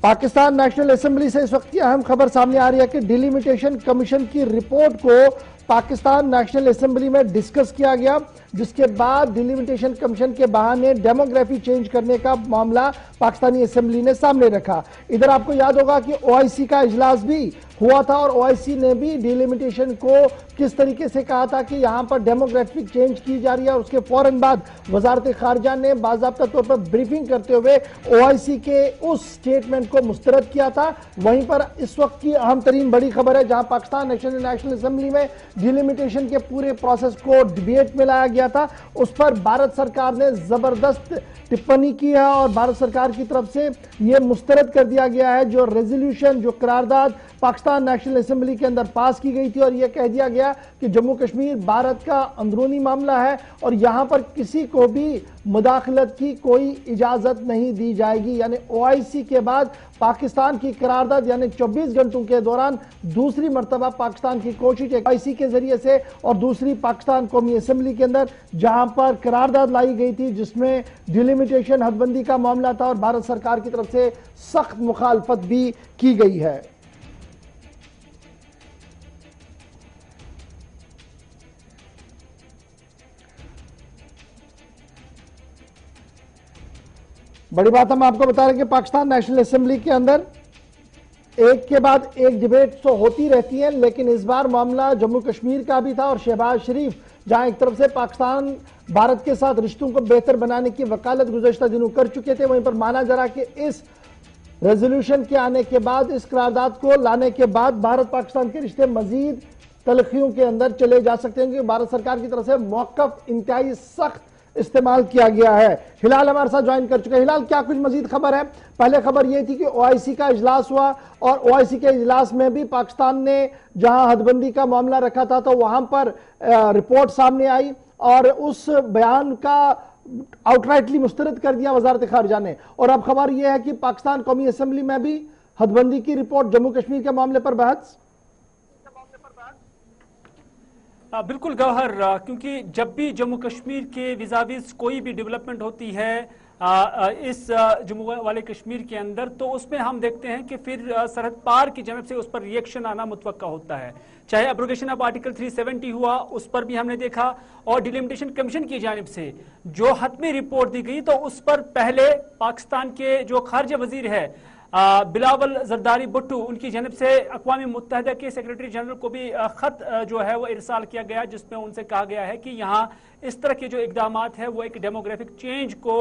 Pakistan national assembly से इस वक्त की अहम खबर सामने आ रही है कि डिलिमिटेशन कमीशन की रिपोर्ट को पाकिस्तान नेशनल असेंबली में डिस्कस किया गया, जिसके बाद डिलिमिटेशन कमीशन के बहाने डेमोग्राफी चेंज करने का मामला पाकिस्तानी असेंबली ने सामने रखा। इधर आपको याद होगा कि ओआईसी का इजलास भी हुआ था और ओआईसी ने भी डिलिमिटेशन को किस तरीके से कहा था कि यहां पर डेमोग्राफिक चेंज की जा रही है, और उसके फौरन बाद वजारत खारजा ने बाज़ाब्ता तौर पर ब्रीफिंग करते हुए ओआईसी के उस स्टेटमेंट को मुस्तरद किया था। वहीं पर इस वक्त की अहम तरीन बड़ी खबर है, जहां पाकिस्तान नेशनल असेंबली में डिलिमिटेशन के पूरे प्रोसेस को डिबेट में लाया गया था। उस पर भारत सरकार ने जबरदस्त टिप्पणी की है और भारत सरकार की तरफ से यह मुस्तरद कर दिया गया है जो रेजोल्यूशन, जो करारदाद पाकिस्तान नेशनल असेंबली के अंदर पास की गई थी, और यह कह दिया गया कि जम्मू कश्मीर भारत का अंदरूनी मामला है और यहां पर किसी को भी मुदाखलत की कोई इजाजत नहीं दी जाएगी। यानी ओआईसी के बाद पाकिस्तान की करारदाद, यानी 24 घंटों के दौरान दूसरी मर्तबा पाकिस्तान की कोशिश ओआईसी के जरिए से और दूसरी पाकिस्तान कौमी असेंबली के अंदर जहां पर करारदाद लाई गई थी जिसमें डिलिमिटेशन हदबंदी का मामला था और भारत सरकार की तरफ से सख्त मुखालफत भी की गई है। बड़ी बात हम आपको बता रहे हैं कि पाकिस्तान नेशनल असेंबली के अंदर एक के बाद एक डिबेट तो होती रहती है, लेकिन इस बार मामला जम्मू कश्मीर का भी था और शहबाज शरीफ जहां एक तरफ से पाकिस्तान भारत के साथ रिश्तों को बेहतर बनाने की वकालत गुज़श्ता दिनों कर चुके थे, वहीं पर माना जा रहा कि इस रेजोल्यूशन के आने के बाद, इस करारदाद को लाने के बाद भारत पाकिस्तान के रिश्ते मजीद तलखियों के अंदर चले जा सकते हैं, क्योंकि भारत सरकार की तरफ से मौक़िफ़ इंतहाई सख्त इस्तेमाल किया गया है। हिलाल हमारे साथ ज्वाइन कर चुके हैं। हिलाल, क्या कुछ मजीद खबर है? पहले खबर यह थी कि ओआईसी का इजलास हुआ और ओआईसी के इजलास में भी पाकिस्तान ने जहां हदबंदी का मामला रखा था तो वहां पर रिपोर्ट सामने आई और उस बयान का आउटराइटली मुस्तरद कर दिया वजारत खारजा ने, और अब खबर यह है कि पाकिस्तान कौमी असेंबली में भी हदबंदी की रिपोर्ट, जम्मू कश्मीर के मामले पर बहस। बिल्कुल गौहर, क्योंकि जब भी जम्मू कश्मीर के विजाविज कोई भी डेवलपमेंट होती है इस जम्मू वाले कश्मीर के अंदर, तो उसमें हम देखते हैं कि फिर सरहद पार की जानब से उस पर रिएक्शन आना मुतवक्का होता है। चाहे एब्रोगेशन ऑफ आर्टिकल 370 हुआ, उस पर भी हमने देखा, और डिलिमिटेशन कमीशन की जानब से जो हतमी रिपोर्ट दी गई तो उस पर पहले पाकिस्तान के जो खारजा वजीर है बिलावल जरदारी भुट्टो, उनकी जानब से अक़वाम मुत्तहिदा के सेक्रेटरी जनरल को भी खत जो है वो इरसाल किया गया, जिसमें उनसे कहा गया है कि यहाँ इस तरह के जो इक़दामात है वो एक डेमोग्राफिक चेंज को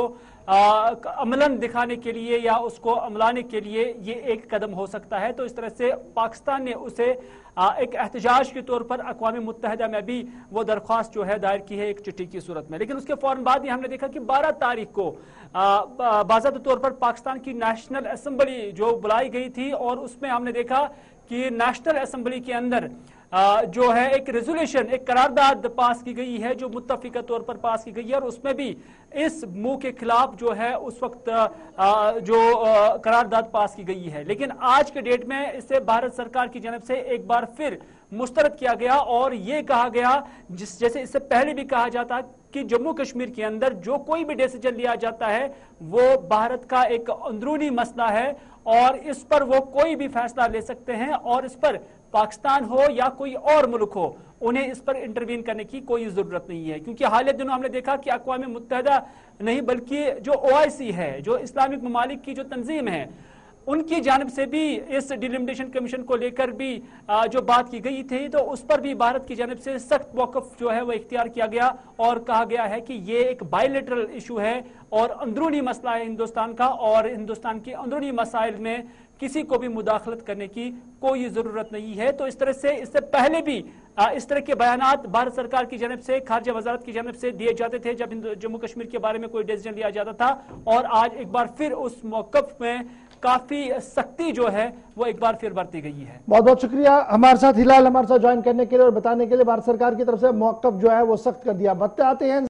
अमलन दिखाने के लिए या उसको अमलाने के लिए ये एक कदम हो सकता है। तो इस तरह से पाकिस्तान ने उसे एक एहतजाज के तौर पर अक़वाम मुत्तहिदा में भी वो दरख्वास्त जो है दायर की है एक चिट्ठी की सूरत में। लेकिन उसके फौरन बाद ही हमने देखा कि 12 तारीख को बाज़ाब्ता तौर पर पाकिस्तान की नेशनल असेंबली जो बुलाई गई थी, और उसमें हमने देखा कि नेशनल असेंबली के अंदर जो है एक रेजोल्यूशन, एक करारदाद पास की गई है जो मुत्तफिका तौर पर पास की गई है, और उसमें भी इस मुंह के खिलाफ जो है उस वक्त जो करारदाद पास की गई है। लेकिन आज के डेट में इसे भारत सरकार की जानब से एक बार फिर मुस्तरद किया गया और ये कहा गया, जैसे इससे पहले भी कहा जाता कि जम्मू कश्मीर के अंदर जो कोई भी डिसीजन लिया जाता है वो भारत का एक अंदरूनी मसला है और इस पर वो कोई भी फैसला ले सकते हैं, और इस पर पाकिस्तान हो या कोई और मुल्क हो, उन्हें इस पर इंटरवीन करने की कोई जरूरत नहीं है। क्योंकि हालिया दिनों हमने देखा कि अक़वाम मुत्तहिदा नहीं बल्कि जो ओआईसी है, जो इस्लामिक ममालिक की जो तंजीम है, उनकी जानब से भी इस डिलिमिटेशन कमीशन को लेकर भी जो बात की गई थी, तो उस पर भी भारत की जानब से सख्त मौक़िफ़ जो है वो इख्तियार किया गया और कहा गया है कि ये एक बायलैटरल इशू है और अंदरूनी मसला है हिंदुस्तान का, और हिंदुस्तान के अंदरूनी मसाइल में किसी को भी मुदाखलत करने की कोई जरूरत नहीं है। तो इस तरह से इससे पहले भी इस तरह के बयानात भारत सरकार की जानब से, खारजा वजारत की जानब से दिए जाते थे जब जम्मू कश्मीर के बारे में कोई डिसीजन लिया जाता था, और आज एक बार फिर उस मौक़िफ़ में काफी सख्ती जो है वो एक बार फिर बरती गई है। बहुत बहुत शुक्रिया हमारे साथ हिलाल, हमारे साथ ज्वाइन करने के लिए और बताने के लिए। भारत सरकार की तरफ से मौक़िफ़ जो है वो सख्त कर दिया। बताते हैं